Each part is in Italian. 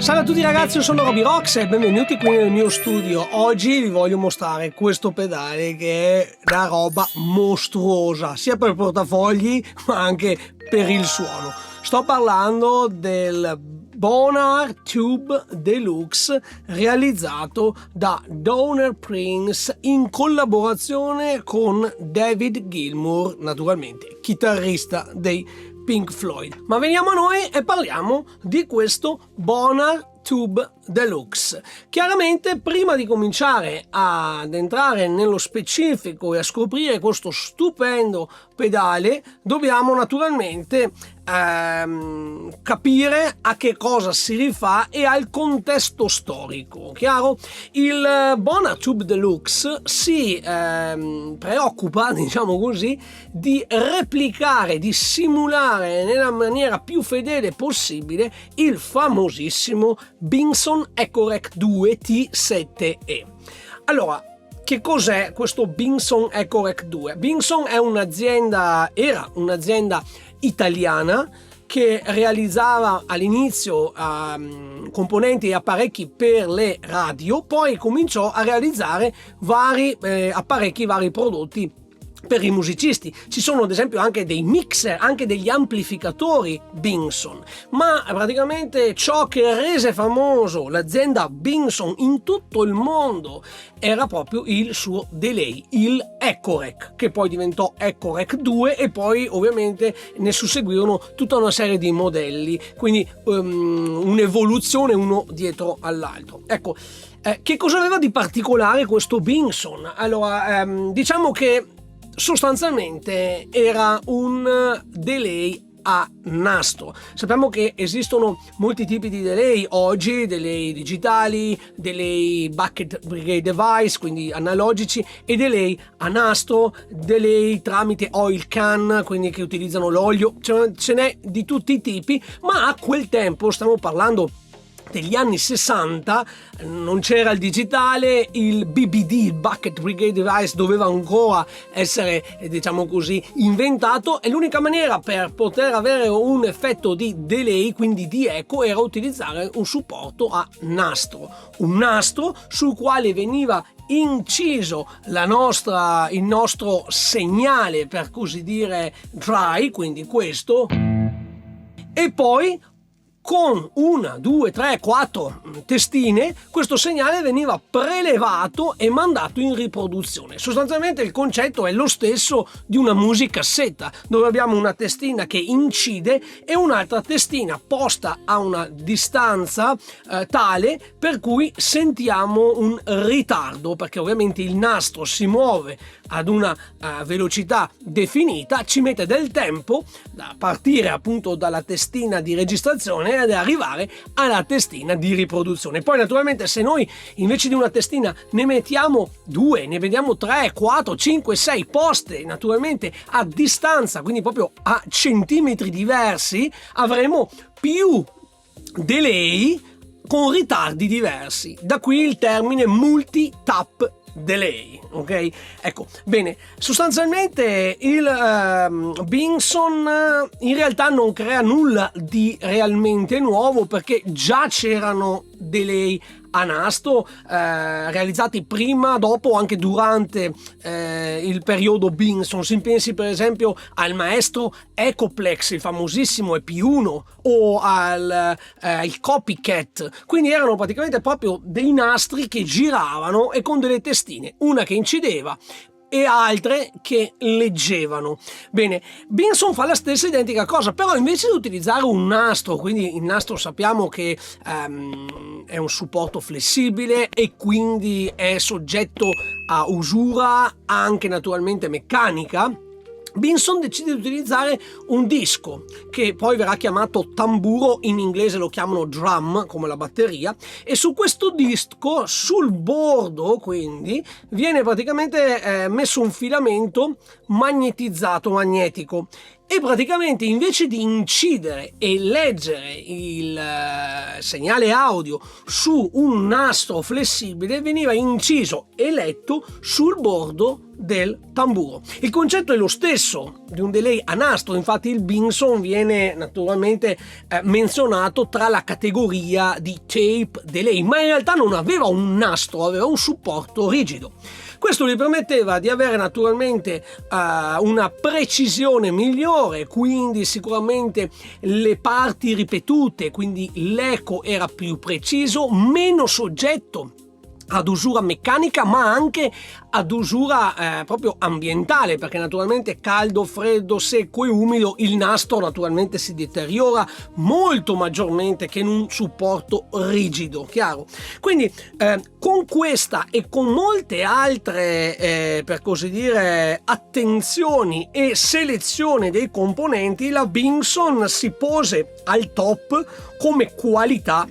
Salve a tutti ragazzi, io sono Roby Rocks e benvenuti qui nel mio studio. Oggi vi voglio mostrare questo pedale che è una roba mostruosa, sia per portafogli ma anche per il suono. Sto parlando del Bonar Tube Deluxe realizzato da Donner Prince in collaborazione con David Gilmour, naturalmente chitarrista dei Pink Floyd. Ma veniamo a noi e parliamo di questo Bonar Tube Deluxe. Chiaramente, prima di cominciare ad entrare nello specifico e a scoprire questo stupendo pedale, dobbiamo naturalmente capire a che cosa si rifà e al contesto storico. Chiaro? Il Bonar Tube Deluxe si preoccupa, diciamo così, di replicare, di simulare nella maniera più fedele possibile il famosissimo Binson Ecorec 2 T7E. Allora, che cos'è questo Binson Ecorec 2? Binson è era un'azienda italiana che realizzava all'inizio componenti e apparecchi per le radio, poi cominciò a realizzare vari apparecchi, vari prodotti per i musicisti. Ci sono ad esempio anche dei mixer, anche degli amplificatori Binson, ma praticamente ciò che rese famoso l'azienda Binson in tutto il mondo era proprio il suo delay, il Ecorec, che poi diventò Ecorec 2 e poi ovviamente ne susseguirono tutta una serie di modelli, quindi un'evoluzione uno dietro all'altro. Ecco, che cosa aveva di particolare questo Binson? Allora, diciamo che sostanzialmente era un delay a nastro. Sappiamo che esistono molti tipi di delay oggi, delay digitali, delay bucket brigade device, quindi analogici, e delay a nastro, delay tramite oil can, quindi che utilizzano l'olio. Ce n'è di tutti i tipi, ma a quel tempo, stiamo parlando degli anni 60, non c'era il digitale, il BBD, il Bucket Brigade Device, doveva ancora essere, diciamo così, inventato, e l'unica maniera per poter avere un effetto di delay, quindi di eco, era utilizzare un supporto a nastro, un nastro sul quale veniva inciso il nostro segnale, per così dire, dry, quindi questo, e poi con 1, 2, 3, 4 testine questo segnale veniva prelevato e mandato in riproduzione. Sostanzialmente il concetto è lo stesso di una musicassetta, dove abbiamo una testina che incide e un'altra testina posta a una distanza tale per cui sentiamo un ritardo, perché ovviamente il nastro si muove ad una velocità definita, ci mette del tempo da partire appunto dalla testina di registrazione ed arrivare alla testina di riproduzione. Poi naturalmente, se noi invece di una testina ne mettiamo 2, ne vediamo 3, 4, 5, 6 poste naturalmente a distanza, quindi proprio a centimetri diversi, avremo più delay con ritardi diversi. Da qui il termine multi-tap delay, ok? Ecco, bene, sostanzialmente il Binson in realtà non crea nulla di realmente nuovo, perché già c'erano delay a nastro realizzati prima, dopo o anche durante il periodo Binson. Si pensi per esempio al maestro Ecoplex, il famosissimo EP1, o al Copycat. Quindi erano praticamente proprio dei nastri che giravano e con delle testine, una che incideva e altre che leggevano. Bene, Binson fa la stessa identica cosa, però invece di utilizzare un nastro, quindi il nastro sappiamo che è un supporto flessibile e quindi è soggetto a usura anche naturalmente meccanica, Binson decide di utilizzare un disco che poi verrà chiamato tamburo, in inglese lo chiamano drum come la batteria, e su questo disco, sul bordo quindi, viene praticamente messo un filamento magnetico, e praticamente invece di incidere e leggere il segnale audio su un nastro flessibile, veniva inciso e letto sul bordo del tamburo. Il concetto è lo stesso di un delay a nastro, infatti il Binson viene naturalmente menzionato tra la categoria di tape delay, ma in realtà non aveva un nastro, aveva un supporto rigido. Questo gli permetteva di avere naturalmente una precisione migliore, quindi sicuramente le parti ripetute, quindi l'eco era più preciso, meno soggetto ad usura meccanica ma anche ad usura proprio ambientale, perché naturalmente caldo, freddo, secco e umido il nastro naturalmente si deteriora molto maggiormente che in un supporto rigido, chiaro? Quindi con questa e con molte altre per così dire attenzioni e selezione dei componenti, la Binson si pose al top come qualità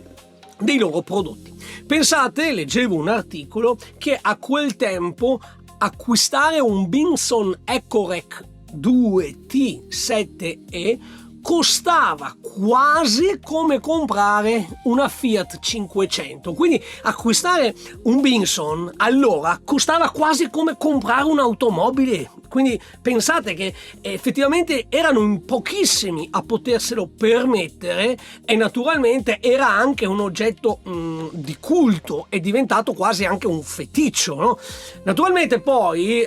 dei loro prodotti. Pensate, leggevo un articolo, che a quel tempo acquistare un Binson EcoRec 2 T7e costava quasi come comprare una Fiat 500. Quindi acquistare un Binson allora costava quasi come comprare un'automobile. Quindi pensate che effettivamente erano in pochissimi a poterselo permettere, e naturalmente era anche un oggetto di culto, è diventato quasi anche un feticcio, no? Naturalmente poi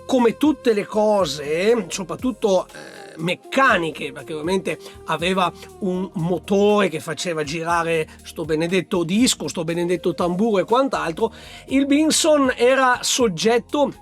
come tutte le cose, soprattutto meccaniche, perché ovviamente aveva un motore che faceva girare sto benedetto disco, sto benedetto tamburo e quant'altro, il Binson era soggetto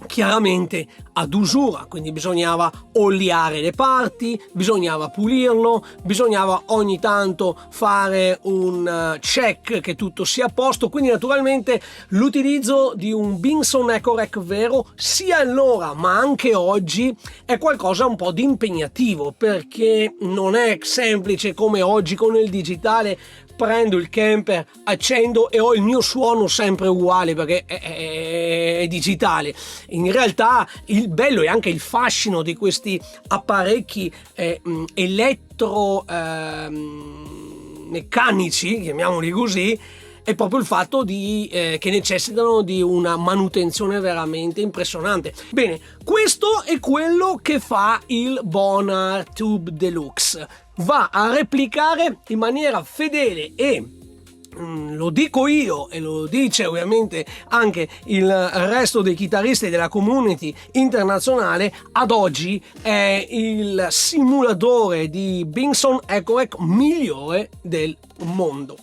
chiaramente ad usura, quindi bisognava oliare le parti, bisognava pulirlo, bisognava ogni tanto fare un check che tutto sia a posto. Quindi naturalmente l'utilizzo di un Binson EcoRec vero sia allora ma anche oggi è qualcosa un po' di impegnativo, perché non è semplice come oggi con il digitale. Prendo il camper, accendo e ho il mio suono sempre uguale perché è digitale. In realtà il bello e anche il fascino di questi apparecchi elettro meccanici, chiamiamoli così, è proprio il fatto che necessitano di una manutenzione veramente impressionante. Bene, questo è quello che fa il Bonnar Tube Deluxe. Va a replicare in maniera fedele e lo dico io e lo dice ovviamente anche il resto dei chitarristi della community internazionale, ad oggi è il simulatore di Binson EcoRec migliore del mondo.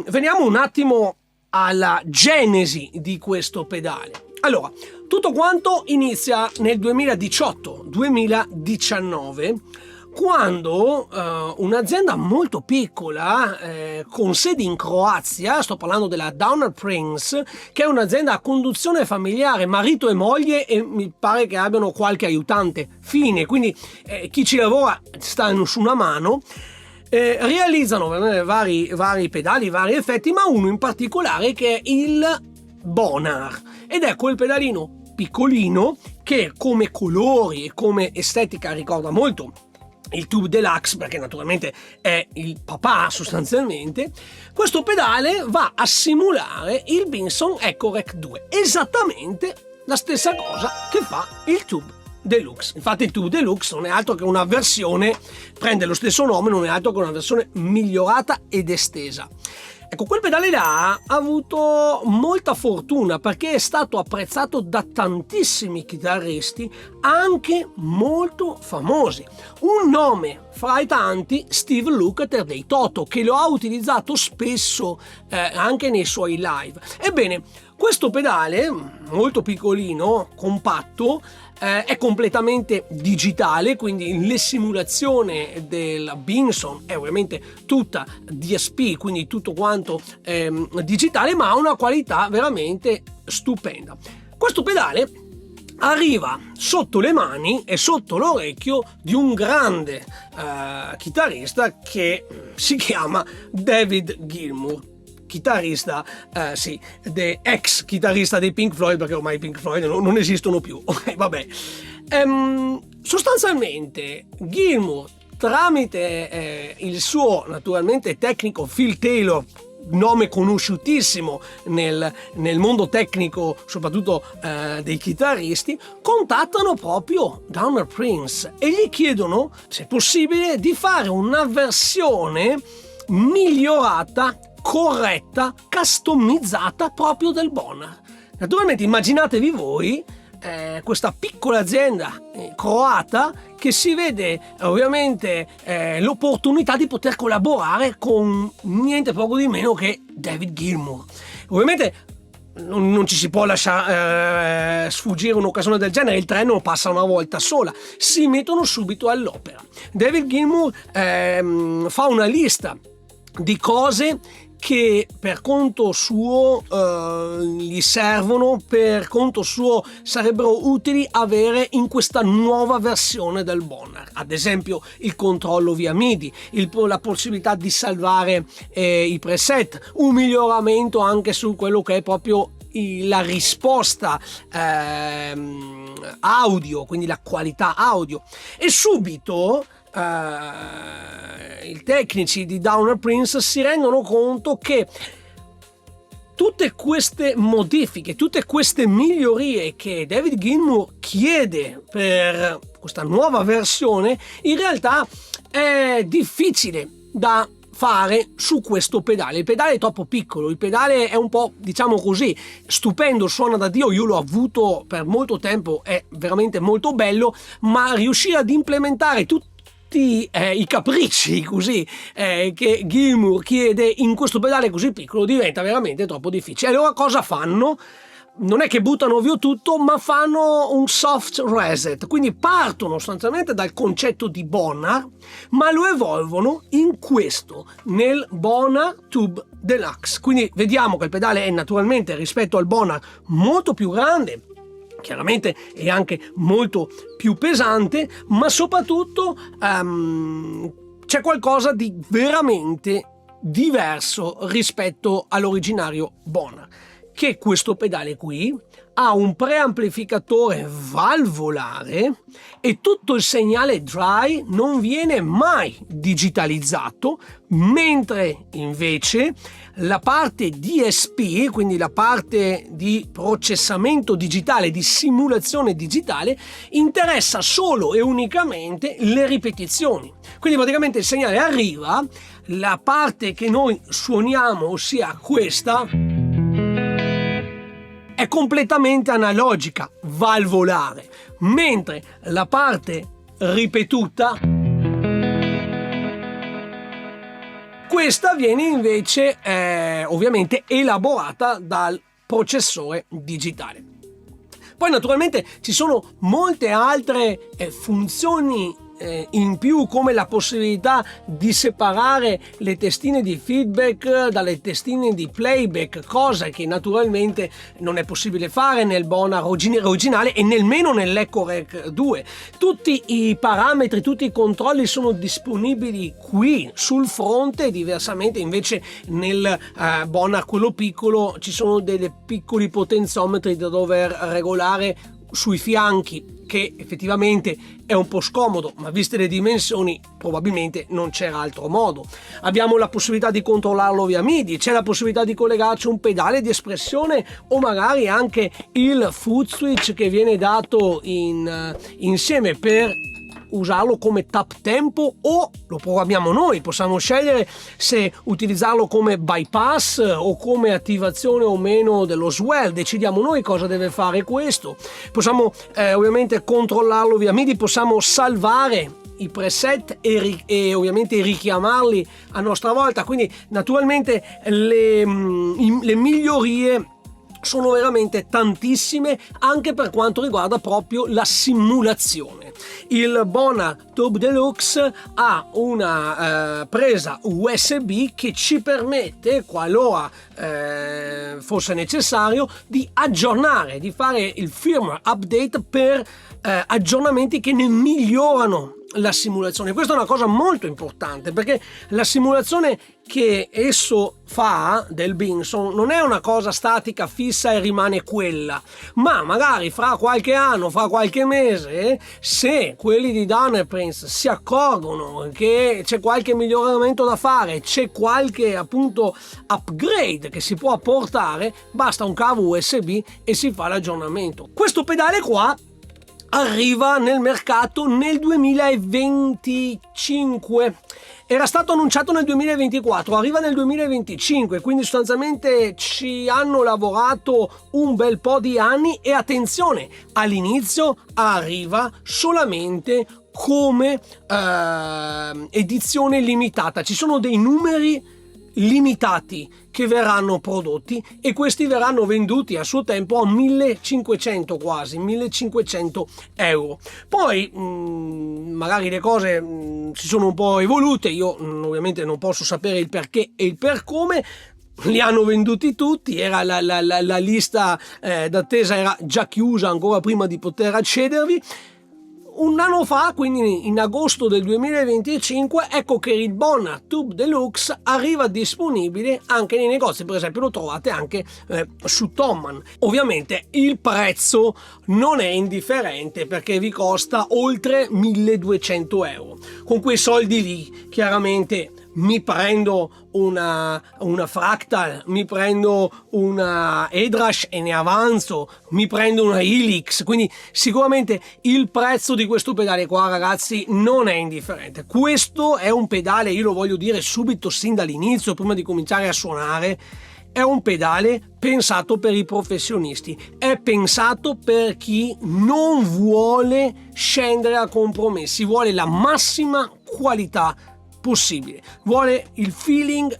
Veniamo un attimo alla genesi di questo pedale. Allora, tutto quanto inizia nel 2018-2019, quando un'azienda molto piccola con sedi in Croazia, sto parlando della Downer Prince, che è un'azienda a conduzione familiare, marito e moglie, e mi pare che abbiano qualche aiutante fine, quindi chi ci lavora sta su una mano. Realizzano vari pedali, vari effetti, ma uno in particolare che è il Bonnar, ed è quel pedalino piccolino che come colori e come estetica ricorda molto il Tube Deluxe, perché naturalmente è il papà sostanzialmente. Questo pedale va a simulare il Binson EcoRec 2, esattamente la stessa cosa che fa il Tube Deluxe. Infatti il Tube Deluxe non è altro che una versione, prende lo stesso nome, non è altro che una versione migliorata ed estesa. Ecco, quel pedale là ha avuto molta fortuna perché è stato apprezzato da tantissimi chitarristi, anche molto famosi. Un nome fra i tanti, Steve Lukather dei Toto, che lo ha utilizzato spesso anche nei suoi live. Ebbene, questo pedale, molto piccolino, compatto, è completamente digitale, quindi la simulazione del Binson è ovviamente tutta DSP, quindi tutto quanto digitale, ma ha una qualità veramente stupenda. Questo pedale arriva sotto le mani e sotto l'orecchio di un grande chitarrista che si chiama David Gilmour, chitarrista, ex chitarrista dei Pink Floyd, perché ormai i Pink Floyd non esistono più. Ok, vabbè. Sostanzialmente Gilmour, tramite il suo naturalmente tecnico Phil Taylor, nome conosciutissimo nel mondo tecnico, soprattutto dei chitarristi, contattano proprio Downer Prince e gli chiedono, se possibile, di fare una versione migliorata, corretta, customizzata proprio del Bonham. Naturalmente immaginatevi voi questa piccola azienda croata che si vede ovviamente l'opportunità di poter collaborare con niente poco di meno che David Gilmour. Ovviamente non ci si può lasciare sfuggire un'occasione del genere, il treno passa una volta sola, si mettono subito all'opera. David Gilmour fa una lista di cose che per conto suo gli servono, per conto suo sarebbero utili avere in questa nuova versione del Bonham. Ad esempio il controllo via MIDI, la possibilità di salvare i preset, un miglioramento anche su quello che è proprio la risposta audio, quindi la qualità audio. E subito i tecnici di Downer Prince si rendono conto che tutte queste modifiche, tutte queste migliorie che David Gilmour chiede per questa nuova versione, in realtà è difficile da fare su questo pedale. Il pedale è troppo piccolo, il pedale è un po', diciamo così, stupendo, suona da Dio, io l'ho avuto per molto tempo, è veramente molto bello, ma riuscire ad implementare tutti i capricci così che Gilmour chiede in questo pedale così piccolo diventa veramente troppo difficile. Allora cosa fanno? Non è che buttano via tutto, ma fanno un soft reset, quindi partono sostanzialmente dal concetto di Bonham, ma lo evolvono in questo, nel Bonham Tube Deluxe. Quindi vediamo che il pedale è naturalmente, rispetto al Bonham, molto più grande, chiaramente è anche molto più pesante, ma soprattutto c'è qualcosa di veramente diverso rispetto all'originario Bonham, che questo pedale qui ha un preamplificatore valvolare e tutto il segnale dry non viene mai digitalizzato, mentre invece la parte DSP, quindi la parte di processamento digitale, di simulazione digitale, interessa solo e unicamente le ripetizioni. Quindi praticamente il segnale arriva, la parte che noi suoniamo, ossia questa, è completamente analogica, valvolare, mentre la parte ripetuta, questa viene invece ovviamente elaborata dal processore digitale. Poi naturalmente ci sono molte altre funzioni in più, come la possibilità di separare le testine di feedback dalle testine di playback, cosa che naturalmente non è possibile fare nel Bonham originale e nemmeno nell'Echo Rec 2. Tutti i parametri, tutti i controlli sono disponibili qui sul fronte, diversamente invece nel Bonham quello piccolo ci sono dei piccoli potenziometri da dover regolare sui fianchi, che effettivamente è un po' scomodo, ma viste le dimensioni probabilmente non c'era altro modo. Abbiamo la possibilità di controllarlo via MIDI, c'è la possibilità di collegarci un pedale di espressione o magari anche il foot switch che viene dato insieme per usarlo come tap tempo o lo programmiamo noi, possiamo scegliere se utilizzarlo come bypass o come attivazione o meno dello swell, decidiamo noi cosa deve fare questo. Possiamo ovviamente controllarlo via MIDI, possiamo salvare i preset e ovviamente richiamarli a nostra volta, quindi naturalmente le migliorie sono veramente tantissime anche per quanto riguarda proprio la simulazione. Il Bona Tube Deluxe ha una presa USB che ci permette, qualora fosse necessario, di aggiornare, di fare il firmware update per aggiornamenti che ne migliorano la simulazione. Questa è una cosa molto importante perché la simulazione che esso fa del Binson non è una cosa statica, fissa e rimane quella, ma magari fra qualche anno, fra qualche mese, se quelli di Downer Prince si accorgono che c'è qualche miglioramento da fare, c'è qualche appunto upgrade che si può apportare, basta un cavo USB e si fa l'aggiornamento. Questo pedale qua arriva nel mercato nel 2025, era stato annunciato nel 2024, arriva nel 2025, quindi sostanzialmente ci hanno lavorato un bel po' di anni e attenzione, all'inizio arriva solamente come edizione limitata, ci sono dei numeri limitati che verranno prodotti e questi verranno venduti a suo tempo a 1500 quasi 1500 euro. Poi magari le cose si sono un po' evolute, io ovviamente non posso sapere il perché e il per come. Li hanno venduti tutti, era la lista d'attesa era già chiusa ancora prima di poter accedervi. Un anno fa, quindi in agosto del 2025, ecco che il Bona Tube Deluxe arriva disponibile anche nei negozi, per esempio lo trovate anche su Thomann. Ovviamente il prezzo non è indifferente perché vi costa oltre 1200 euro. Con quei soldi lì chiaramente mi prendo una Fractal, mi prendo una Edrash e ne avanzo, mi prendo una Helix, quindi sicuramente il prezzo di questo pedale qua, ragazzi, non è indifferente. Questo è un pedale, io lo voglio dire subito sin dall'inizio, prima di cominciare a suonare, è un pedale pensato per i professionisti, è pensato per chi non vuole scendere a compromessi, vuole la massima qualità possibile, vuole il feeling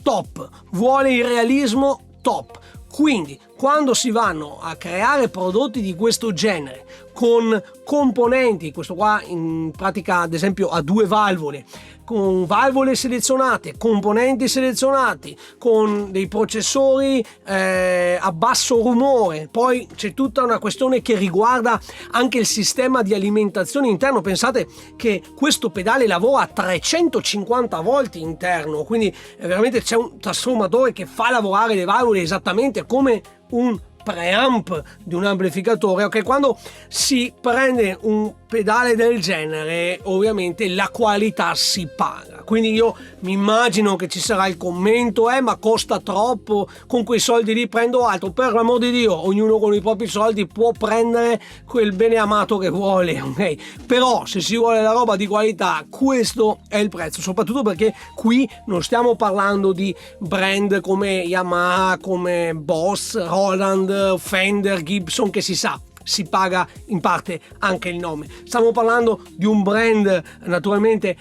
top, vuole il realismo top. Quindi quando si vanno a creare prodotti di questo genere con componenti, questo qua in pratica ad esempio ha due valvole, con valvole selezionate, componenti selezionati, con dei processori a basso rumore, poi c'è tutta una questione che riguarda anche il sistema di alimentazione interno. Pensate che questo pedale lavora a 350 volt interno, quindi veramente c'è un trasformatore che fa lavorare le valvole esattamente come un preamp di un amplificatore. Ok, quando si prende un pedale del genere ovviamente la qualità si paga, quindi io mi immagino che ci sarà il commento ma costa troppo, con quei soldi lì prendo altro. Per l'amor di Dio, ognuno con i propri soldi può prendere quel bene amato che vuole, ok? Però se si vuole la roba di qualità, questo è il prezzo, soprattutto perché qui non stiamo parlando di brand come Yamaha, come Boss, Roland, Fender, Gibson, che si sa si paga in parte anche il nome. Stiamo parlando di un brand naturalmente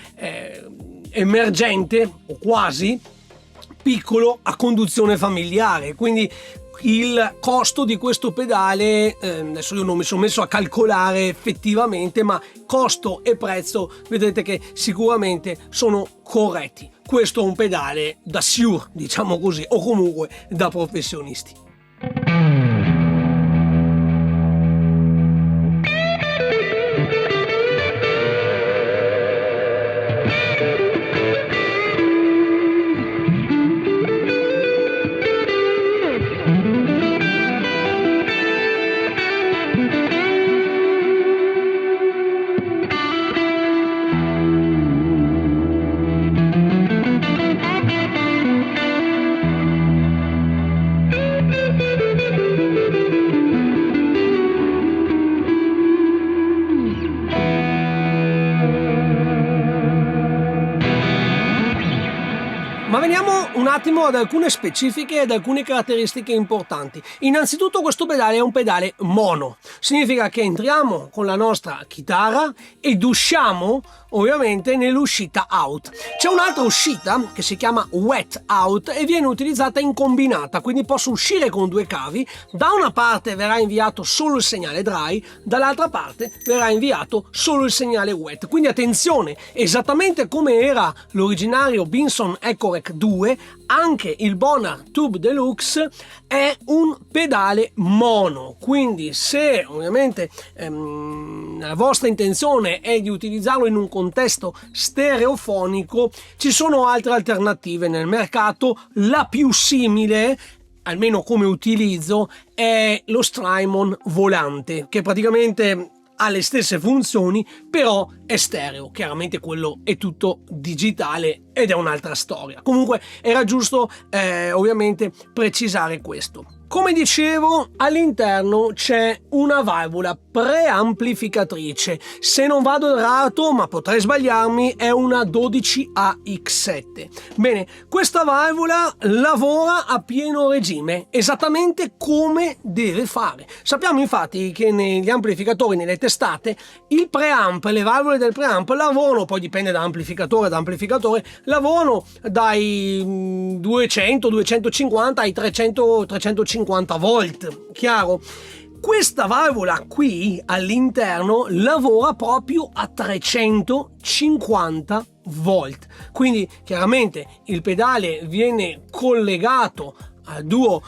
emergente o quasi piccolo, a conduzione familiare, quindi il costo di questo pedale adesso io non mi sono messo a calcolare effettivamente, ma costo e prezzo vedete che sicuramente sono corretti. Questo è un pedale da sure, diciamo così, o comunque da professionisti. attimo ad alcune specifiche e ad alcune caratteristiche importanti. Innanzitutto questo pedale è un pedale mono, significa che entriamo con la nostra chitarra ed usciamo ovviamente nell'uscita out. C'è un'altra uscita che si chiama wet out e viene utilizzata in combinata, quindi posso uscire con due cavi, da una parte verrà inviato solo il segnale dry, dall'altra parte verrà inviato solo il segnale wet. Quindi attenzione, esattamente come era l'originario Binson Ecorec 2, anche il Bonham Tube Deluxe è un pedale mono, quindi se ovviamente la vostra intenzione è di utilizzarlo in un contesto stereofonico, ci sono altre alternative nel mercato. La più simile, almeno come utilizzo, è lo Strymon volante, che praticamente ha le stesse funzioni, però è stereo. Chiaramente quello è tutto digitale ed è un'altra storia. Comunque era giusto ovviamente precisare questo. Come dicevo, all'interno c'è una valvola preamplificatrice. Se non vado errato, ma potrei sbagliarmi, è una 12AX7. Bene, questa valvola lavora a pieno regime, esattamente come deve fare. Sappiamo infatti che negli amplificatori, nelle testate, il preamp, le valvole del preamp lavorano, poi dipende da amplificatore ad amplificatore, lavorano dai 200, 250 ai 300, 350 volt, chiaro? Questa valvola qui all'interno lavora proprio a 350 volt, quindi chiaramente il pedale viene collegato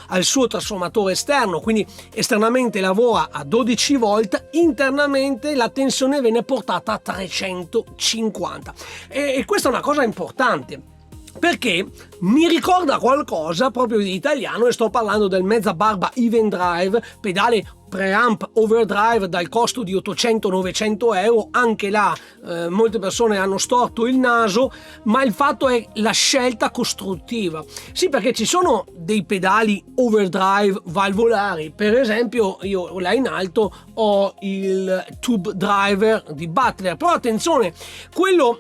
al suo trasformatore esterno, quindi esternamente lavora a 12 volt, internamente la tensione viene portata a 350 e questa è una cosa importante, perché mi ricorda qualcosa proprio di italiano, e sto parlando del Mezzabarba Even Drive, pedale preamp overdrive dal costo di 800-900 euro. Anche là molte persone hanno storto il naso, ma il fatto è la scelta costruttiva. Sì, perché ci sono dei pedali overdrive valvolari, per esempio io là in alto ho il Tube Driver di Butler, però attenzione, quello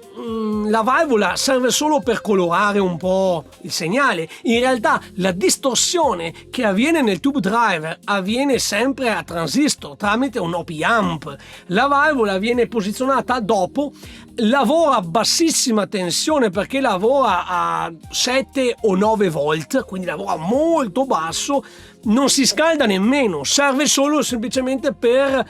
la valvola serve solo per colorare un po' il segnale. In realtà la distorsione che avviene nel Tube Driver avviene sempre a transistor tramite un op-amp. La valvola viene posizionata dopo, lavora a bassissima tensione perché lavora a 7 o 9 volt, quindi lavora molto basso, non si scalda nemmeno, serve solo semplicemente per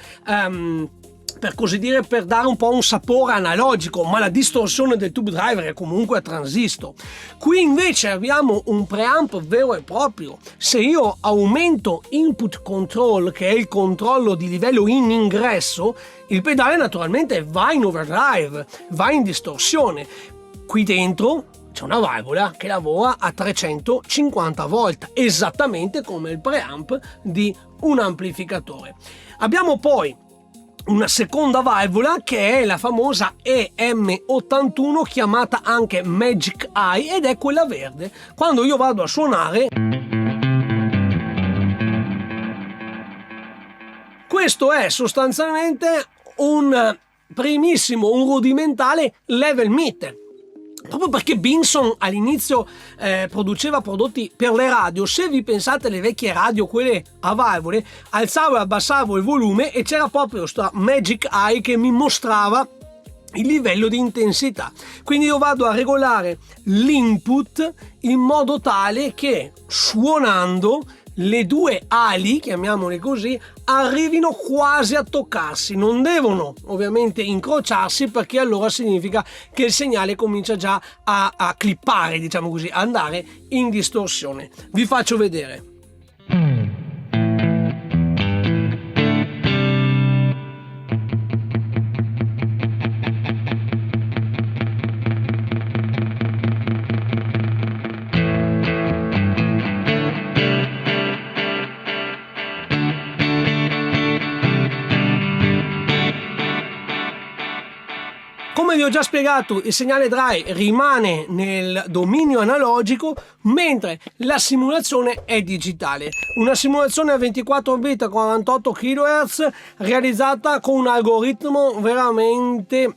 così dire, per dare un po' un sapore analogico, ma la distorsione del Tube Driver è comunque a transistor. Qui invece abbiamo un preamp vero e proprio. Se io aumento input control, che è il controllo di livello in ingresso, il pedale naturalmente va in overdrive, va in distorsione. Qui dentro c'è una valvola che lavora a 350 volt, esattamente come il preamp di un amplificatore. Abbiamo poi una seconda valvola che è la famosa EM81, chiamata anche Magic Eye, ed è quella verde. Quando io vado a suonare, questo è sostanzialmente un rudimentale level meter. Proprio perché Binson all'inizio produceva prodotti per le radio, se vi pensate alle vecchie radio, quelle a valvole, alzavo e abbassavo il volume e c'era proprio sta Magic Eye che mi mostrava il livello di intensità. Quindi io vado a regolare l'input in modo tale che suonando le due ali, chiamiamole così, arrivino quasi a toccarsi. Non devono ovviamente incrociarsi, perché allora significa che il segnale comincia già a clippare, diciamo così, a andare in distorsione. Vi faccio vedere. Come vi ho già spiegato, il segnale dry rimane nel dominio analogico, mentre la simulazione è digitale. Una simulazione a 24 bit a 48 kHz realizzata con un algoritmo veramente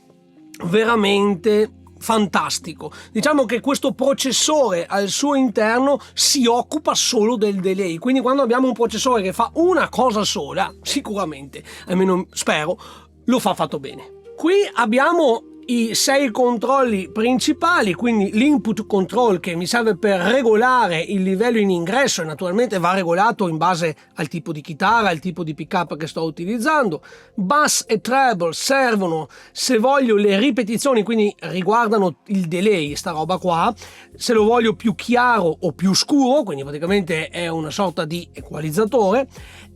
fantastico. Diciamo che questo processore al suo interno si occupa solo del delay, quindi quando abbiamo un processore che fa una cosa sola, sicuramente, almeno spero, lo fa fatto bene. Qui abbiamo i 6 controlli principali, quindi l'input control che mi serve per regolare il livello in ingresso e naturalmente va regolato in base al tipo di chitarra, al tipo di pickup che sto utilizzando. Bass e treble servono se voglio le ripetizioni, quindi riguardano il delay, sta roba qua, se lo voglio più chiaro o più scuro, quindi praticamente è una sorta di equalizzatore.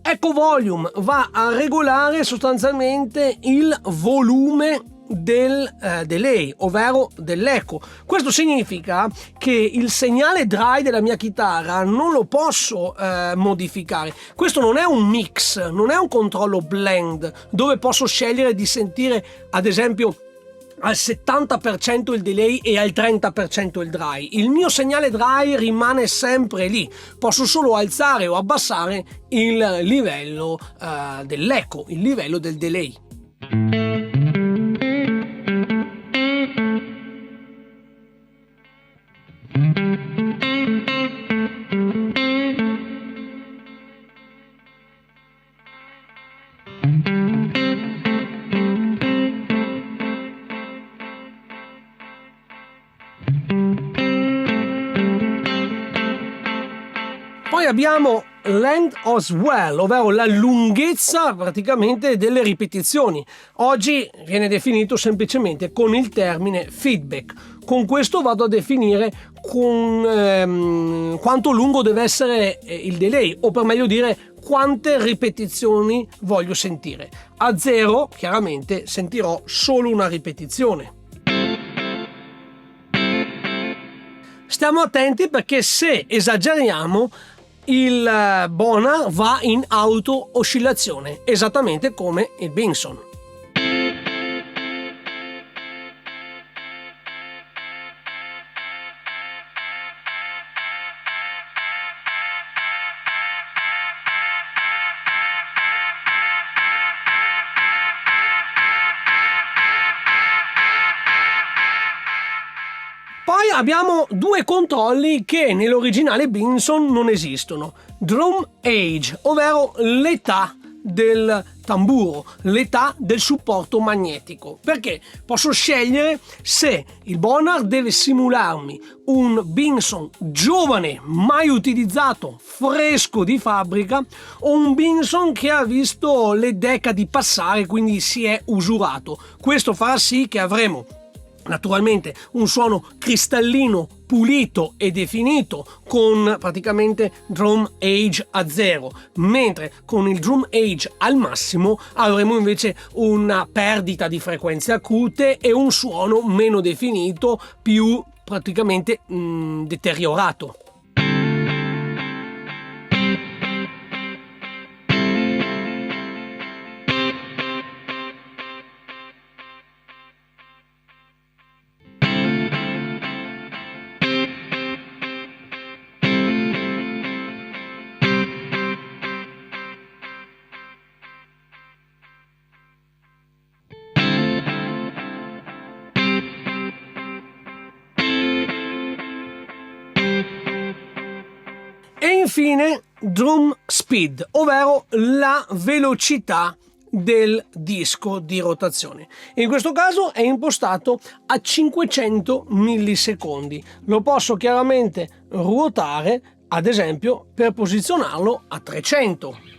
Echo volume va a regolare sostanzialmente il volume del delay, ovvero dell'eco. Questo significa che il segnale dry della mia chitarra non lo posso modificare. Questo non è un mix, non è un controllo blend dove posso scegliere di sentire ad esempio al 70% il delay e al 30% il dry. Il mio segnale dry rimane sempre lì, posso solo alzare o abbassare il livello dell'eco, il livello del delay. Poi abbiamo length of swell, ovvero la lunghezza praticamente delle ripetizioni. Oggi viene definito semplicemente con il termine feedback. Con questo vado a definire quanto lungo deve essere il delay, o per meglio dire quante ripetizioni voglio sentire. A 0 chiaramente sentirò solo una ripetizione. Stiamo attenti perché se esageriamo il Bonham va in auto oscillazione, esattamente come il Benson. Poi abbiamo 2 controlli che nell'originale Benson non esistono. Drum age, ovvero l'età del tamburo, l'età del supporto magnetico, perché posso scegliere se il Bonham deve simularmi un Benson giovane, mai utilizzato, fresco di fabbrica, o un Benson che ha visto le decadi passare, quindi si è usurato. Questo farà sì che avremo naturalmente un suono cristallino, pulito e definito con praticamente drum age a 0, mentre con il drum age al massimo avremo invece una perdita di frequenze acute e un suono meno definito, più praticamente deteriorato. E infine drum speed, ovvero la velocità del disco di rotazione. In questo caso è impostato a 500 millisecondi. Lo posso chiaramente ruotare, ad esempio, per posizionarlo a 300.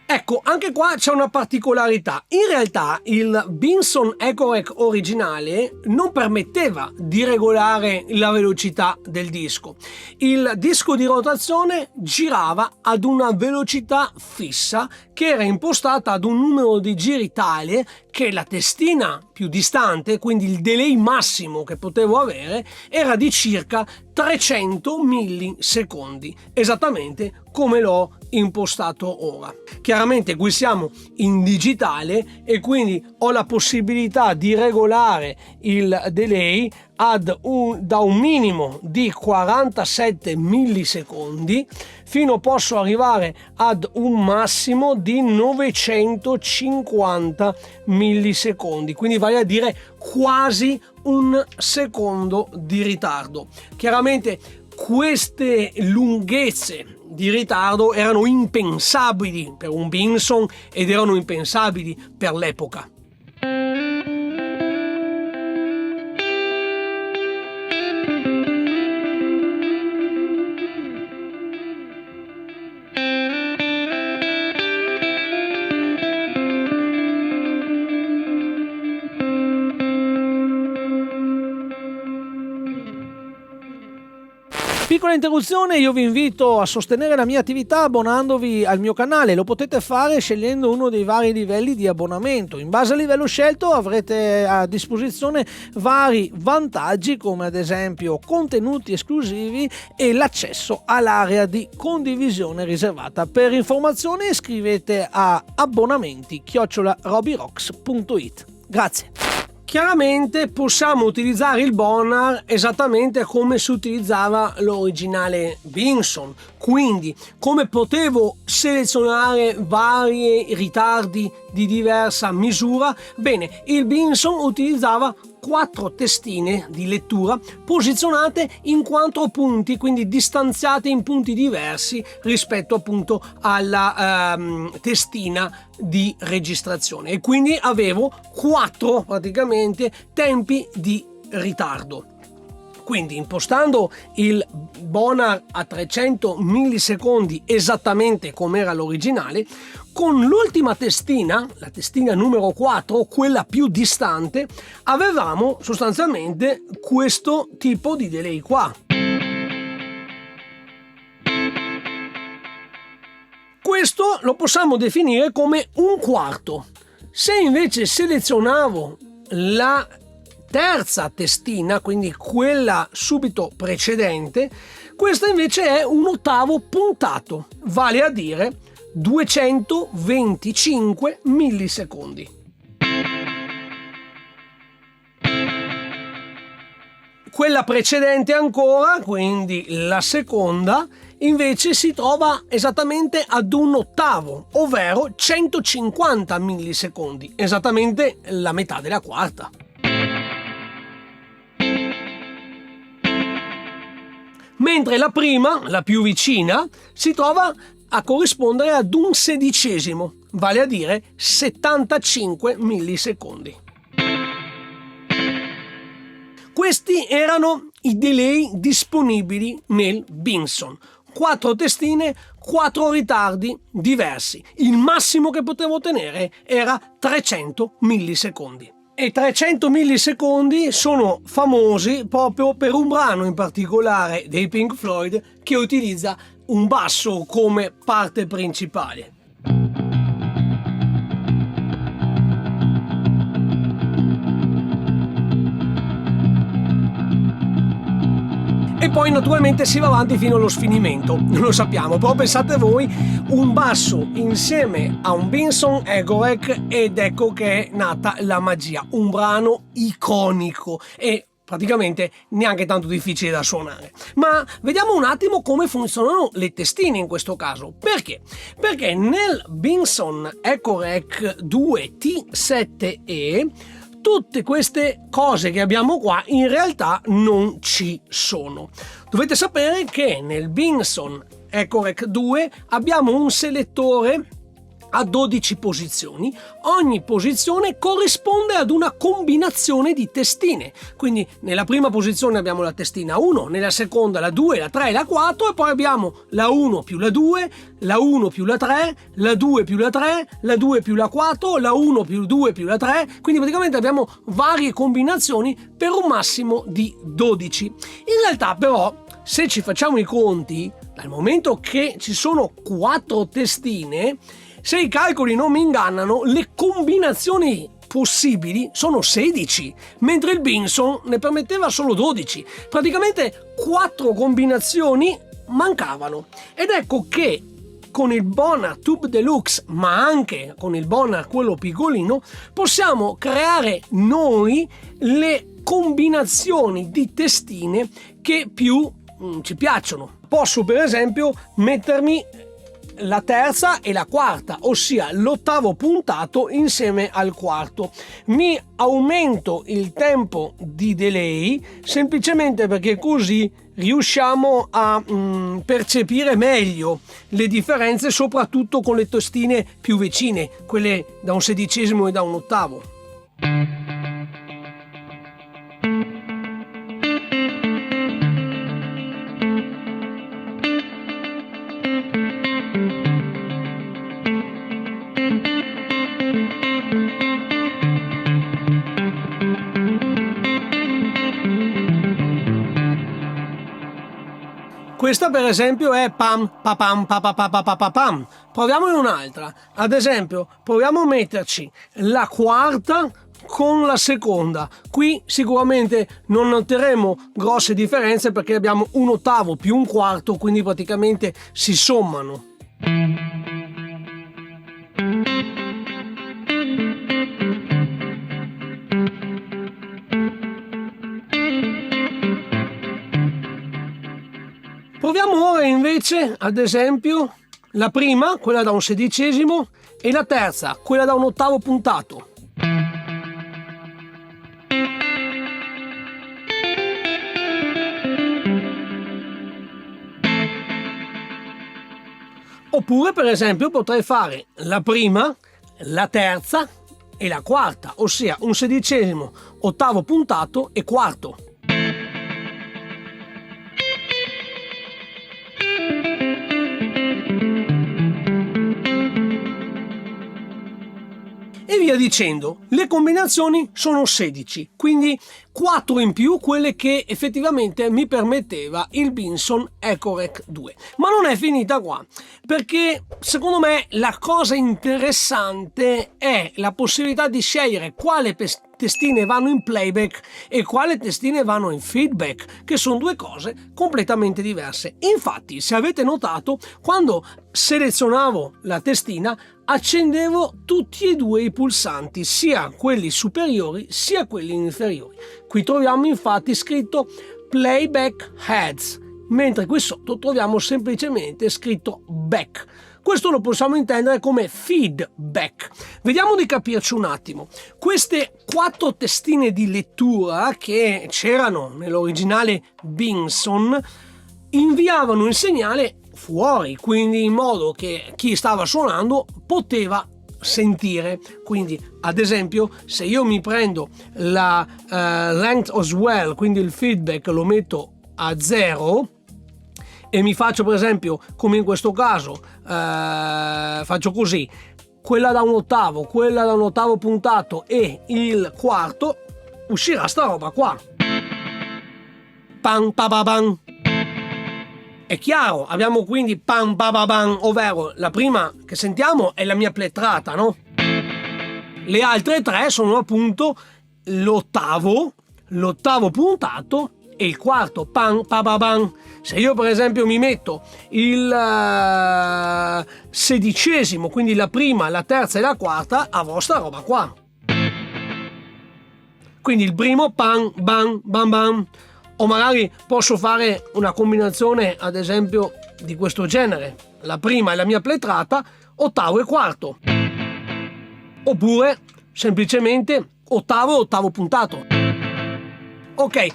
Ecco, anche qua c'è una particolarità. In realtà il Benson EchoRec originale non permetteva di regolare la velocità del disco. Il disco di rotazione girava ad una velocità fissa che era impostata ad un numero di giri tale che la testina più distante, quindi il delay massimo che potevo avere, era di circa 300 millisecondi, esattamente come l'ho impostato ora. Chiaramente qui siamo in digitale e quindi ho la possibilità di regolare il delay da un minimo di 47 millisecondi fino posso arrivare ad un massimo di 950 millisecondi, quindi vale a dire quasi un secondo di ritardo. Chiaramente queste lunghezze di ritardo erano impensabili per un Benson ed erano impensabili per l'epoca. Piccola interruzione, io vi invito a sostenere la mia attività abbonandovi al mio canale. Lo potete fare scegliendo uno dei vari livelli di abbonamento. In base al livello scelto avrete a disposizione vari vantaggi, come ad esempio contenuti esclusivi e l'accesso all'area di condivisione riservata. Per informazioni scrivete a abbonamenti@robyrocks.it. Grazie. Chiaramente possiamo utilizzare il Bonar esattamente come si utilizzava l'originale Benson, quindi come potevo selezionare vari ritardi di diversa misura, bene, il Benson utilizzava 4 testine di lettura posizionate in 4 punti, quindi distanziate in punti diversi rispetto appunto alla testina di registrazione, e quindi avevo 4 praticamente tempi di ritardo. Quindi impostando il Bonar a 300 millisecondi esattamente come era l'originale, con l'ultima testina, la testina numero 4, quella più distante, avevamo sostanzialmente questo tipo di delay qua. Questo lo possiamo definire come un quarto. Se invece selezionavo la terza testina, quindi quella subito precedente, questa invece è un ottavo puntato, vale a dire 225 millisecondi. Quella precedente ancora, quindi la seconda, invece si trova esattamente ad un ottavo, ovvero 150 millisecondi, esattamente la metà della quarta. Mentre la prima, la più vicina, si trova a corrispondere ad un sedicesimo, vale a dire 75 millisecondi. Questi erano i delay disponibili nel Benson. 4 testine, 4 ritardi diversi. Il massimo che potevo ottenere era 300 millisecondi. E 300 millisecondi sono famosi proprio per un brano in particolare dei Pink Floyd che utilizza un basso come parte principale. E poi naturalmente si va avanti fino allo sfinimento, lo sappiamo, però pensate voi, un basso insieme a un Benson Agorec ed ecco che è nata la magia, un brano iconico e praticamente neanche tanto difficile da suonare. Ma vediamo un attimo come funzionano le testine in questo caso. Perché? Perché nel Benson Agorec 2 T7E tutte queste cose che abbiamo qua in realtà non ci sono. Dovete sapere che nel Benson Agorec 2 abbiamo un selettore a 12 posizioni, ogni posizione corrisponde ad una combinazione di testine, quindi nella prima posizione abbiamo la testina 1, nella seconda la 2, la 3 e la 4 e poi abbiamo la 1 più la 2, la 1 più la 3, la 2 più la 3, la 2 più la 4, la 1 più 2 più la 3, quindi praticamente abbiamo varie combinazioni per un massimo di 12. In realtà però, se ci facciamo i conti, dal momento che ci sono 4 testine, se i calcoli non mi ingannano, le combinazioni possibili sono 16, mentre il Benson ne permetteva solo 12. Praticamente 4 combinazioni mancavano. Ed ecco che con il Bonner Tube Deluxe, ma anche con il Bonner quello piccolino, possiamo creare noi le combinazioni di testine che più ci piacciono. Posso per esempio mettermi la terza e la quarta, ossia l'ottavo puntato insieme al quarto. Mi aumento il tempo di delay semplicemente perché così riusciamo a percepire meglio le differenze, soprattutto con le testine più vicine, quelle da un sedicesimo e da un ottavo. Questa per esempio è pam pa pam pa pa pa pa pa pa pam. Proviamone un'altra. Ad esempio, proviamo a metterci la quarta con la seconda. Qui sicuramente non noteremo grosse differenze perché abbiamo un ottavo più un quarto, quindi praticamente si sommano. Proviamo ora invece, ad esempio, la prima, quella da un sedicesimo, e la terza, quella da un ottavo puntato. Oppure, per esempio, potrei fare la prima, la terza e la quarta, ossia un sedicesimo, ottavo puntato e quarto. E via dicendo. Le combinazioni sono 16, quindi 4 in più quelle che effettivamente mi permetteva il Binson EcoRec 2. Ma non è finita qua, perché secondo me la cosa interessante è la possibilità di scegliere quale testine vanno in playback e quale testine vanno in feedback, che sono due cose completamente diverse. Infatti, se avete notato, quando selezionavo la testina accendevo tutti e due i pulsanti, sia quelli superiori sia quelli inferiori. Qui troviamo infatti scritto playback heads, mentre qui sotto troviamo semplicemente scritto back. Questo lo possiamo intendere come feedback. Vediamo di capirci un attimo. Queste 4 testine di lettura che c'erano nell'originale Binson inviavano il segnale fuori, quindi in modo che chi stava suonando poteva sentire. Quindi ad esempio, se io mi prendo la length of swell, quindi il feedback, lo metto a 0 e mi faccio per esempio, come in questo caso, faccio così, quella da un ottavo puntato e il quarto, uscirà sta roba qua. Pam pa pa pam. È chiaro, abbiamo quindi pam pa pa pam, ovvero la prima che sentiamo è la mia plettrata, no? Le altre 3 sono appunto l'ottavo puntato e il quarto, pam pa pa pam. Se io per esempio mi metto il sedicesimo, quindi la prima, la terza e la quarta, avrò sta roba qua. Quindi il primo pam bam bam bam. O magari posso fare una combinazione ad esempio di questo genere: la prima è la mia plettrata, ottavo e quarto, oppure semplicemente ottavo puntato. Ok,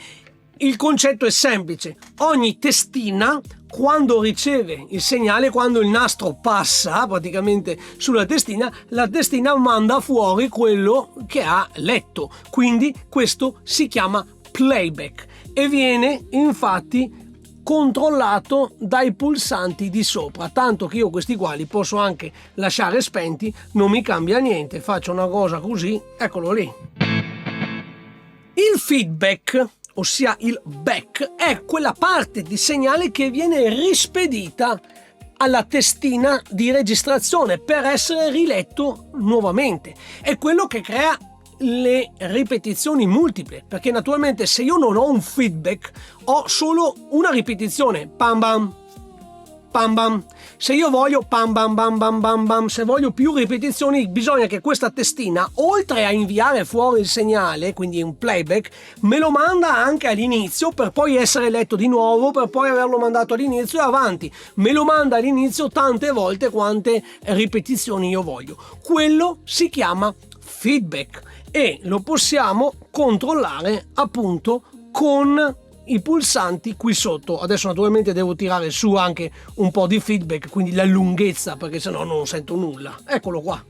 il concetto è semplice: ogni testina, quando riceve il segnale, quando il nastro passa praticamente sulla testina, la testina manda fuori quello che ha letto, quindi questo si chiama playback e viene infatti controllato dai pulsanti di sopra, tanto che io questi qua li posso anche lasciare spenti, non mi cambia niente, faccio una cosa così, eccolo lì. Il feedback, ossia il back, è quella parte di segnale che viene rispedita alla testina di registrazione per essere riletto nuovamente, è quello che crea le ripetizioni multiple, perché naturalmente se io non ho un feedback ho solo una ripetizione, pam bam pam bam. Se io voglio pam bam bam bam bam bam, se voglio più ripetizioni, bisogna che questa testina, oltre a inviare fuori il segnale, quindi un playback, me lo manda anche all'inizio per poi essere letto di nuovo, per poi averlo mandato all'inizio e avanti. Me lo manda all'inizio tante volte quante ripetizioni io voglio. Quello si chiama feedback e lo possiamo controllare appunto con i pulsanti qui sotto. Adesso naturalmente devo tirare su anche un po' di feedback, quindi la lunghezza, perché sennò non sento nulla. Eccolo qua.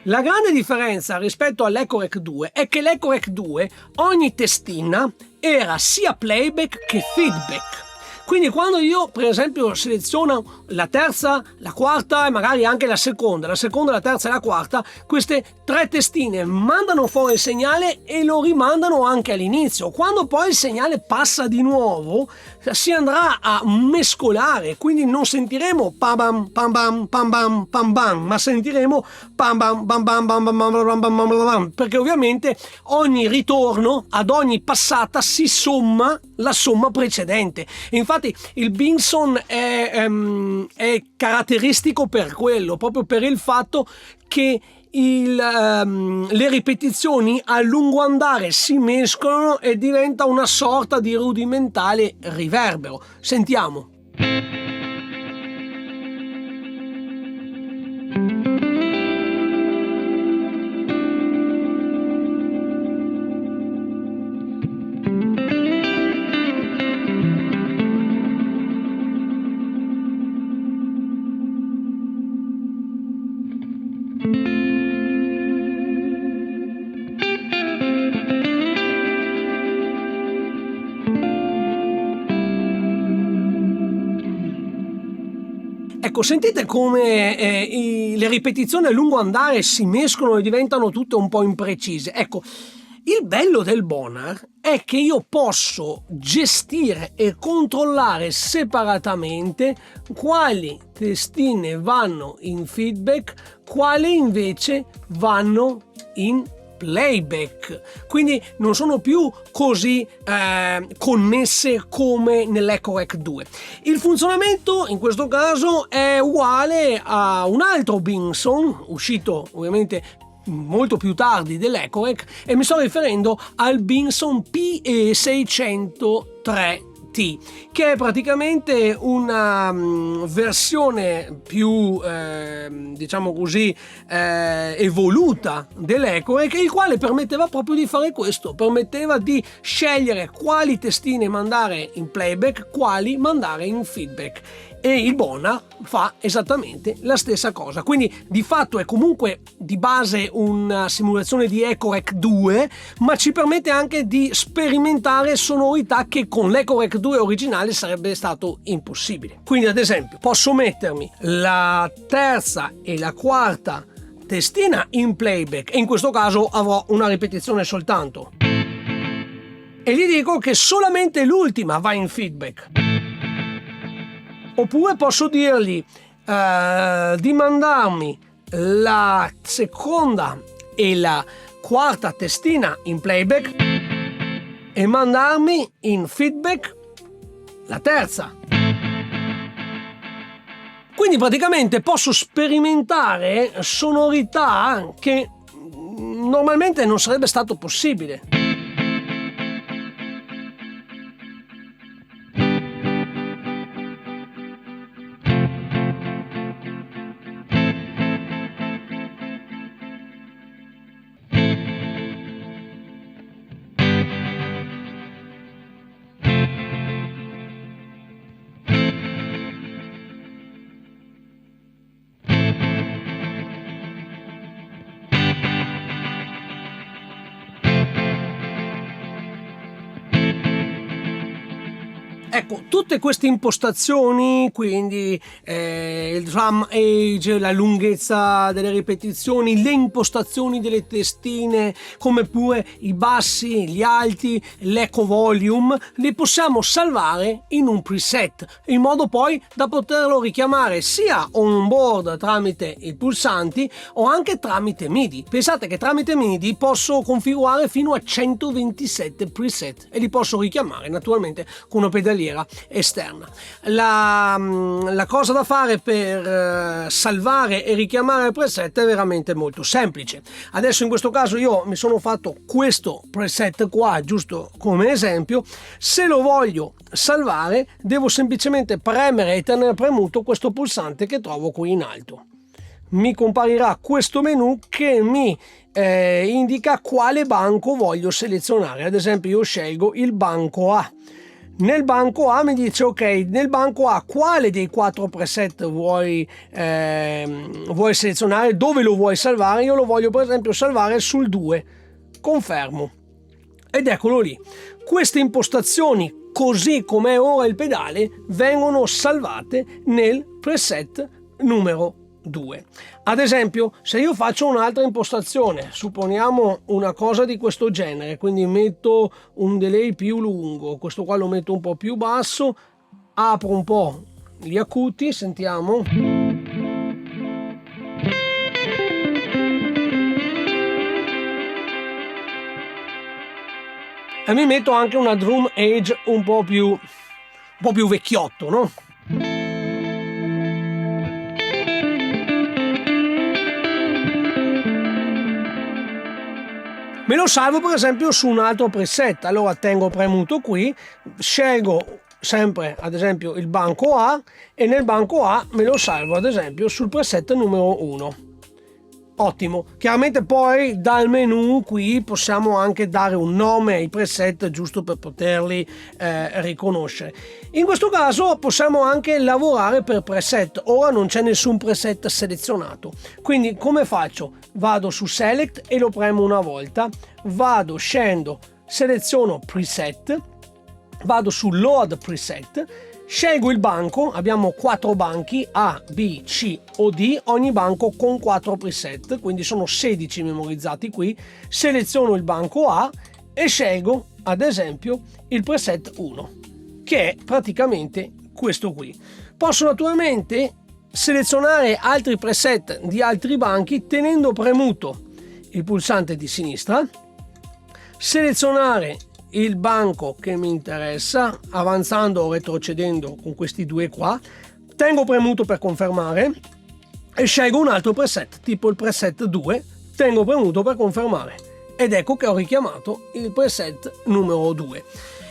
La grande differenza rispetto all'EcoRec 2 è che l'EcoRec 2 ogni testina era sia playback che feedback. Quindi quando io per esempio seleziono la terza, la quarta e magari anche la seconda, la terza e la quarta, queste tre testine mandano fuori il segnale e lo rimandano anche all'inizio. Quando poi il segnale passa di nuovo si andrà a mescolare, quindi non sentiremo pam bam pam bam pam bam pam bam, ma sentiremo pam bam bam bam bam bam bam bam bam, perché ovviamente ogni ritorno ad ogni passata si somma la somma precedente. Infatti il Binson è caratteristico per quello, proprio per il fatto che le ripetizioni a lungo andare si mescolano e diventa una sorta di rudimentale riverbero. Sentiamo. Ecco, sentite come le ripetizioni a lungo andare si mescolano e diventano tutte un po' imprecise. Ecco, il bello del Bonar è che io posso gestire e controllare separatamente quali testine vanno in feedback, quali invece vanno in playback, quindi non sono più così connesse come nell'EcoRec 2. Il funzionamento in questo caso è uguale a un altro Binson uscito ovviamente molto più tardi dell'EcoRec, e mi sto riferendo al Binson PE603T, che è praticamente una versione più diciamo così evoluta dell'EcoRec, il quale permetteva proprio di fare questo, permetteva di scegliere quali testine mandare in playback, quali mandare in feedback, e il Bonar fa esattamente la stessa cosa. Quindi di fatto è comunque di base una simulazione di EcoRec 2, ma ci permette anche di sperimentare sonorità che con l'EcoRec 2 originale sarebbe stato impossibile. Quindi ad esempio posso mettermi la terza e la quarta testina in playback e in questo caso avrò una ripetizione soltanto, e gli dico che solamente l'ultima va in feedback. Oppure posso dirgli di mandarmi la seconda e la quarta testina in playback e mandarmi in feedback la terza. Quindi praticamente posso sperimentare sonorità che normalmente non sarebbe stato possibile. Ecco, tutte queste impostazioni, quindi il drum age, la lunghezza delle ripetizioni, le impostazioni delle testine, come pure i bassi, gli alti, l'eco volume, li possiamo salvare in un preset, in modo poi da poterlo richiamare sia on board tramite i pulsanti o anche tramite MIDI. Pensate che tramite MIDI posso configurare fino a 127 preset e li posso richiamare naturalmente con una pedaliera camera esterna. La cosa da fare per salvare e richiamare il preset è veramente molto semplice. Adesso in questo caso io mi sono fatto questo preset qua giusto come esempio. Se lo voglio salvare devo semplicemente premere e tenere premuto questo pulsante che trovo qui in alto. Mi comparirà questo menu che mi indica quale banco voglio selezionare. Ad esempio io scelgo il banco A. Nel banco A mi dice ok, nel banco A quale dei 4 preset vuoi selezionare, dove lo vuoi salvare. Io lo voglio per esempio salvare sul 2, confermo, ed eccolo lì. Queste impostazioni, così come è ora il pedale, vengono salvate nel preset numero 2. Ad esempio, se io faccio un'altra impostazione, supponiamo una cosa di questo genere, quindi metto un delay più lungo, questo qua lo metto un po' più basso, apro un po' gli acuti, sentiamo. E mi metto anche una drum edge un po' più vecchiotto, no? Me lo salvo per esempio su un altro preset. Allora tengo premuto qui, scelgo sempre ad esempio il banco A e nel banco A me lo salvo ad esempio sul preset numero 1. Ottimo. Chiaramente poi dal menu qui possiamo anche dare un nome ai preset giusto per poterli riconoscere. In questo caso possiamo anche lavorare per preset. Ora non c'è nessun preset selezionato, quindi come faccio? Vado su select e lo premo una volta, scendo, seleziono preset, vado su load preset, scelgo il banco, abbiamo 4 banchi A, B, C o D, ogni banco con 4 preset, quindi sono 16 memorizzati qui, seleziono il banco A e scelgo ad esempio il preset 1, che è praticamente questo qui. Posso naturalmente selezionare altri preset di altri banchi tenendo premuto il pulsante di sinistra, selezionare il banco che mi interessa avanzando o retrocedendo con questi due qua, tengo premuto per confermare e scelgo un altro preset tipo il preset 2, tengo premuto per confermare ed ecco che ho richiamato il preset numero 2.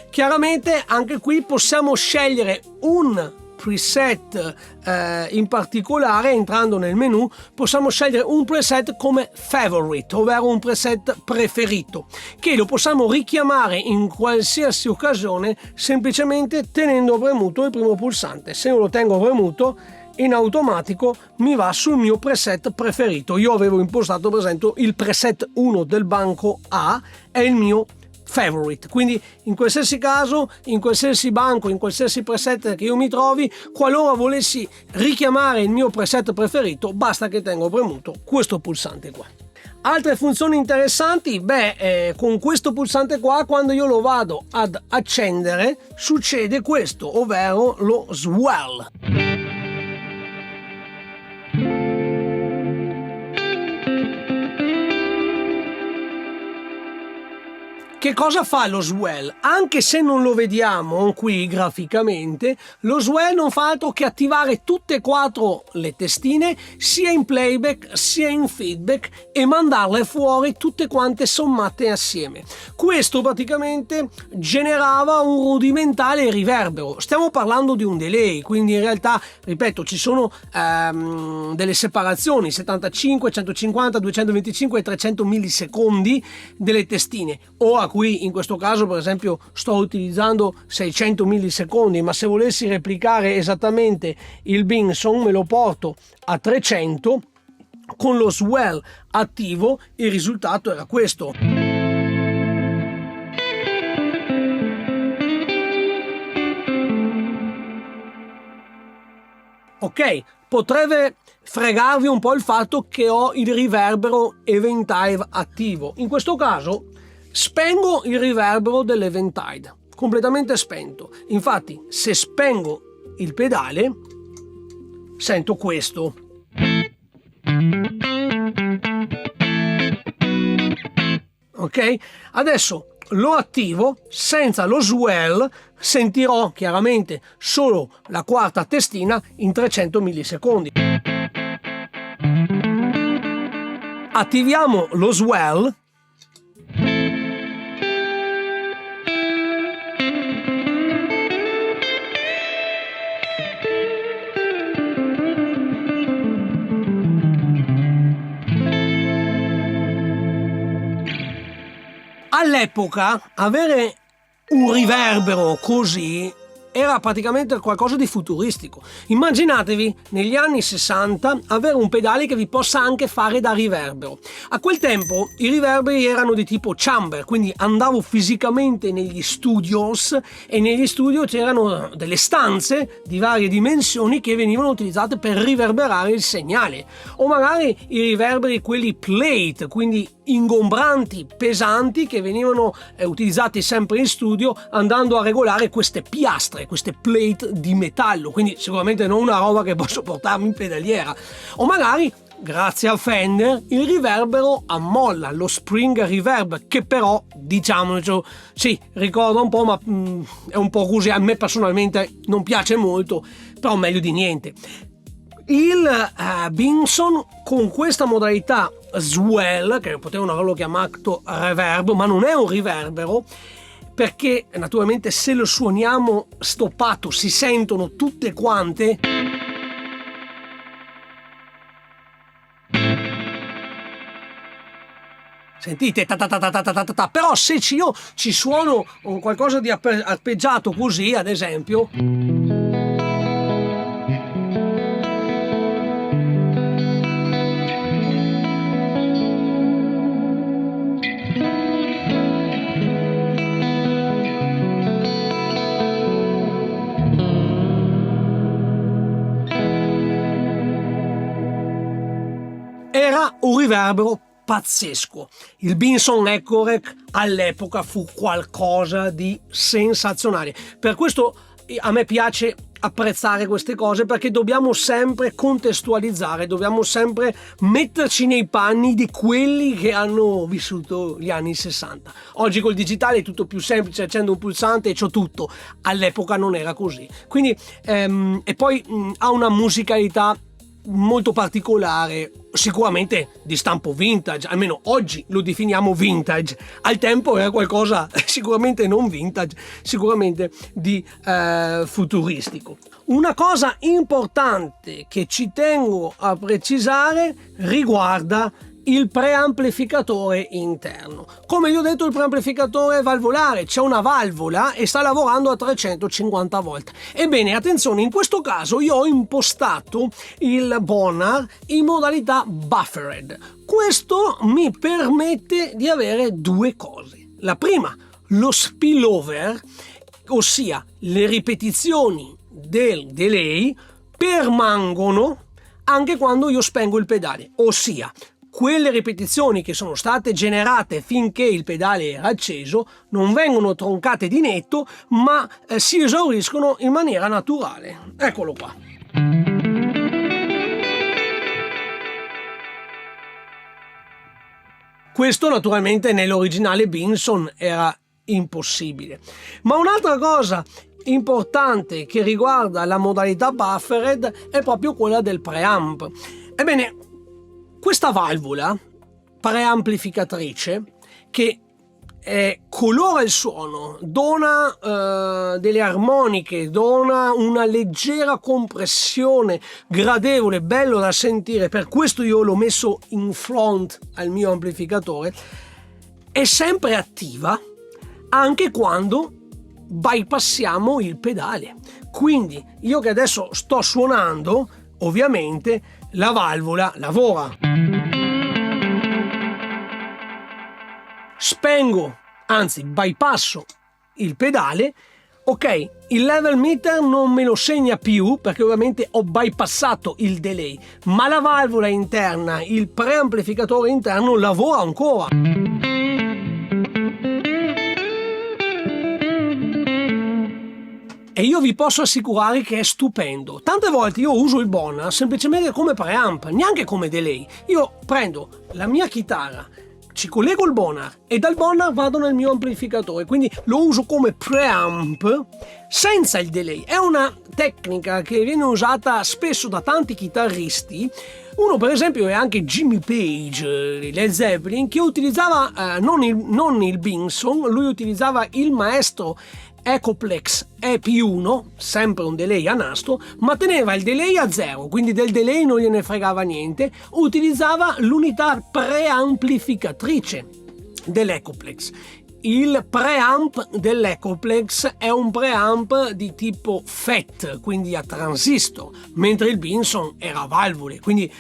Chiaramente anche qui possiamo scegliere un preset in particolare. Entrando nel menu possiamo scegliere un preset come favorite, ovvero un preset preferito, che lo possiamo richiamare in qualsiasi occasione semplicemente tenendo premuto il primo pulsante. Se io lo tengo premuto in automatico mi va sul mio preset preferito. Io avevo impostato per esempio il preset 1 del banco A è il mio favorite, quindi in qualsiasi caso, in qualsiasi banco, in qualsiasi preset che io mi trovi, qualora volessi richiamare il mio preset preferito, basta che tengo premuto questo pulsante qua. Altre funzioni interessanti, con questo pulsante qua, quando io lo vado ad accendere, succede questo, ovvero lo swell. Che cosa fa lo swell? Anche se non lo vediamo qui graficamente, lo swell non fa altro che attivare tutte e 4 le testine sia in playback sia in feedback e mandarle fuori tutte quante sommate assieme. Questo praticamente generava un rudimentale riverbero. Stiamo parlando di un delay, quindi in realtà, ripeto, ci sono delle separazioni 75, 150, 225 e 300 millisecondi delle testine. Ora qui in questo caso per esempio sto utilizzando 600 millisecondi, ma se volessi replicare esattamente il Binson me lo porto a 300 con lo swell attivo. Il risultato era questo. Ok, potrebbe fregarvi un po' il fatto che ho il riverbero Eventide attivo. In questo caso spengo il riverbero dell'Eventide, completamente spento. Infatti, se spengo il pedale, sento questo. Ok? Adesso lo attivo senza lo swell, sentirò chiaramente solo la quarta testina in 300 millisecondi. Attiviamo lo swell. All'epoca avere un riverbero così era praticamente qualcosa di futuristico. Immaginatevi negli anni 60 avere un pedale che vi possa anche fare da riverbero. A quel tempo i riverberi erano di tipo chamber, quindi andavo fisicamente negli studios e negli studio c'erano delle stanze di varie dimensioni che venivano utilizzate per riverberare il segnale, o magari i riverberi quelli plate, quindi ingombranti, pesanti, che venivano utilizzati sempre in studio andando a regolare queste piastre, queste plate di metallo, quindi sicuramente non una roba che posso portarmi in pedaliera. O magari, grazie a Fender, il riverbero a molla, lo spring reverb, che però, diciamocelo, sì, ricorda un po', ma è un po' così, a me personalmente non piace molto, però meglio di niente. Il Benson con questa modalità swell, che potevano averlo chiamato reverb, ma non è un riverbero, perché naturalmente se lo suoniamo stoppato si sentono tutte quante. Sentite, ta ta ta ta ta ta ta ta. Però se io ci suono qualcosa di arpeggiato così, ad esempio, era un riverbero pazzesco. Il Benson Ecorec all'epoca fu qualcosa di sensazionale. Per questo a me piace apprezzare queste cose, perché dobbiamo sempre contestualizzare, dobbiamo sempre metterci nei panni di quelli che hanno vissuto gli anni 60. Oggi col digitale è tutto più semplice, accendo un pulsante e c'ho tutto. All'epoca non era così. Quindi e poi ha una musicalità molto particolare, sicuramente di stampo vintage, almeno oggi lo definiamo vintage. Al tempo era qualcosa sicuramente non vintage, sicuramente di futuristico. Una cosa importante che ci tengo a precisare riguarda il preamplificatore interno. Come vi ho detto, il preamplificatore è valvolare, c'è una valvola e sta lavorando a 350 volt. Ebbene, attenzione, in questo caso io ho impostato il Bonhar in modalità buffered. Questo mi permette di avere due cose. La prima, lo spillover, ossia le ripetizioni del delay permangono anche quando io spengo il pedale, ossia quelle ripetizioni che sono state generate finché il pedale era acceso non vengono troncate di netto, ma si esauriscono in maniera naturale. Eccolo qua. Questo naturalmente nell'originale Benson era impossibile. Ma un'altra cosa importante che riguarda la modalità buffered è proprio quella del preamp. Ebbene, questa valvola preamplificatrice che colora il suono, dona delle armoniche, dona una leggera compressione gradevole, bello da sentire, per questo io l'ho messo in front al mio amplificatore, è sempre attiva anche quando bypassiamo il pedale. Quindi io che adesso sto suonando, ovviamente la valvola lavora. Spengo, anzi bypasso il pedale, ok, il level meter non me lo segna più perché ovviamente ho bypassato il delay, ma la valvola interna, il preamplificatore interno lavora ancora. E io vi posso assicurare che è stupendo. Tante volte io uso il Bonhar semplicemente come preamp, neanche come delay. Io prendo la mia chitarra, ci collego il Bonard e dal Bonard vado nel mio amplificatore, quindi lo uso come preamp senza il delay. È una tecnica che viene usata spesso da tanti chitarristi. Uno per esempio è anche Jimmy Page di Led Zeppelin, che utilizzava non il Benson, lui utilizzava il maestro Echoplex EP1, sempre un delay a nastro, ma teneva il delay a 0, quindi del delay non gliene fregava niente, utilizzava l'unità preamplificatrice dell'Echoplex. Il preamp dell'Echoplex è un preamp di tipo FET, quindi a transistor, mentre il Benson era a valvole, quindi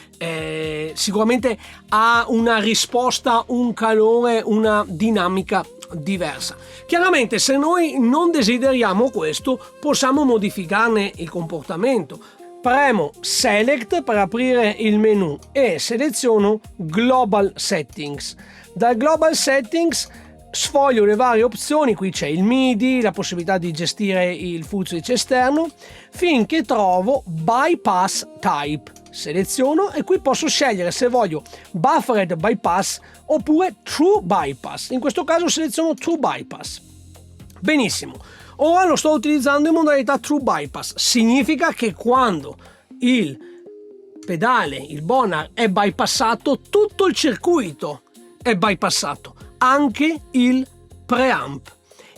sicuramente ha una risposta, un calore, una dinamica diversa. Chiaramente se noi non desideriamo questo, possiamo modificarne il comportamento. Premo Select per aprire il menu e seleziono Global Settings. Dal Global Settings sfoglio le varie opzioni, qui c'è il MIDI, la possibilità di gestire il full switch esterno, finché trovo Bypass Type. Seleziono e qui posso scegliere se voglio Buffered Bypass oppure True Bypass. In questo caso seleziono True Bypass. Benissimo, ora lo sto utilizzando in modalità True Bypass. Significa che quando il pedale, il Bonard, è bypassato, tutto il circuito è bypassato, anche il preamp,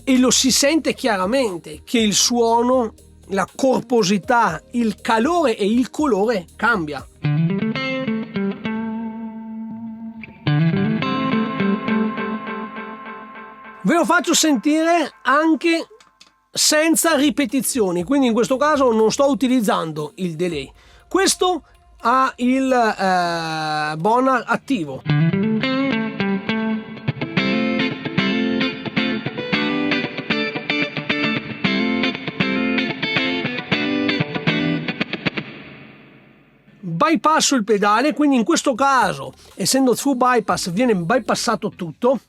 e lo si sente chiaramente che il suono, la corposità, il calore e il colore cambia. Ve lo faccio sentire anche senza ripetizioni, quindi in questo caso non sto utilizzando il delay. Questo ha il Bonard attivo. Bypasso il pedale, quindi in questo caso, essendo True Bypass, viene bypassato tutto.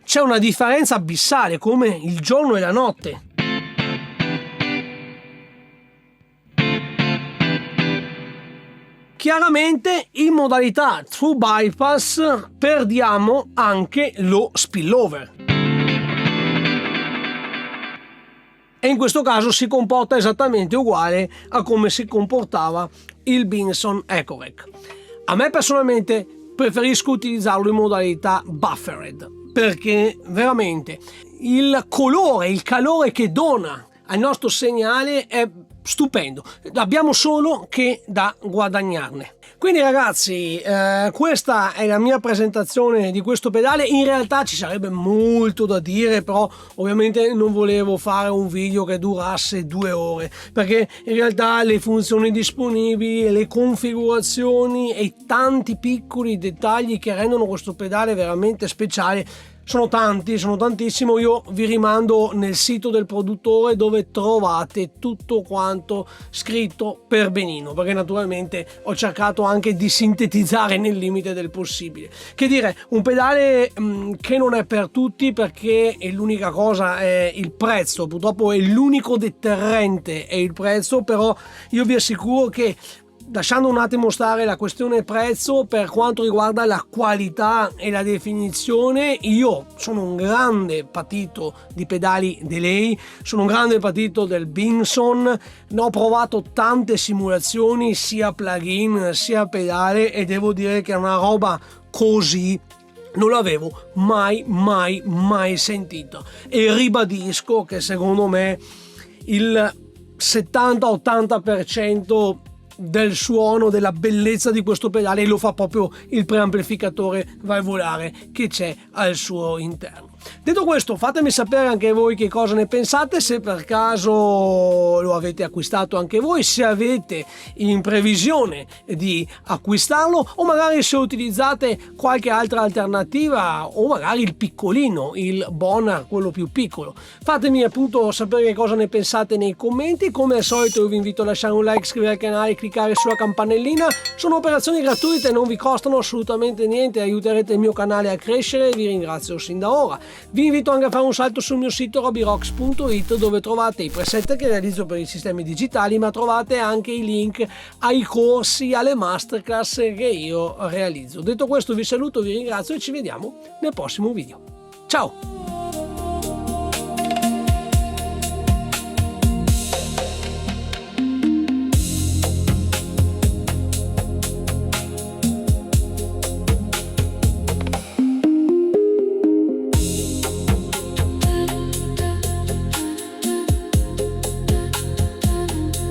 C'è una differenza abissale, come il giorno e la notte. Chiaramente in modalità True Bypass perdiamo anche lo spillover. E in questo caso si comporta esattamente uguale a come si comportava il Benson Ecovec. A me personalmente preferisco utilizzarlo in modalità Buffered, perché veramente il colore, il calore che dona al nostro segnale è stupendo, abbiamo solo che da guadagnarne. Quindi ragazzi, questa è la mia presentazione di questo pedale. In realtà ci sarebbe molto da dire, però ovviamente non volevo fare un video che durasse 2 ore, perché in realtà le funzioni disponibili, le configurazioni e tanti piccoli dettagli che rendono questo pedale veramente speciale sono tanti, sono tantissimo. Io vi rimando nel sito del produttore, dove trovate tutto quanto scritto per benino, perché naturalmente ho cercato anche di sintetizzare nel limite del possibile. Che dire, un pedale che non è per tutti, perché l'unica cosa è il prezzo, purtroppo è l'unico deterrente, è il prezzo, però io vi assicuro che, lasciando un attimo stare la questione prezzo, per quanto riguarda la qualità e la definizione, io sono un grande patito di pedali delay, sono un grande patito del Benson, ne ho provato tante simulazioni, sia plugin sia pedale, e devo dire che è una roba così non l'avevo mai sentita, e ribadisco che secondo me il 70-80% del suono, della bellezza di questo pedale lo fa proprio il preamplificatore valvolare che c'è al suo interno. Detto questo, fatemi sapere anche voi che cosa ne pensate, se per caso lo avete acquistato anche voi, se avete in previsione di acquistarlo, o magari se utilizzate qualche altra alternativa, o magari il piccolino, il Bonard, quello più piccolo. Fatemi appunto sapere che cosa ne pensate nei commenti. Come al solito io vi invito a lasciare un like, iscrivervi al canale, cliccare sulla campanellina. Sono operazioni gratuite, non vi costano assolutamente niente, aiuterete il mio canale a crescere, vi ringrazio sin da ora. Vi invito anche a fare un salto sul mio sito robyrocks.it, dove trovate i preset che realizzo per i sistemi digitali, ma trovate anche i link ai corsi, alle masterclass che io realizzo. Detto questo vi saluto, vi ringrazio e ci vediamo nel prossimo video. Ciao!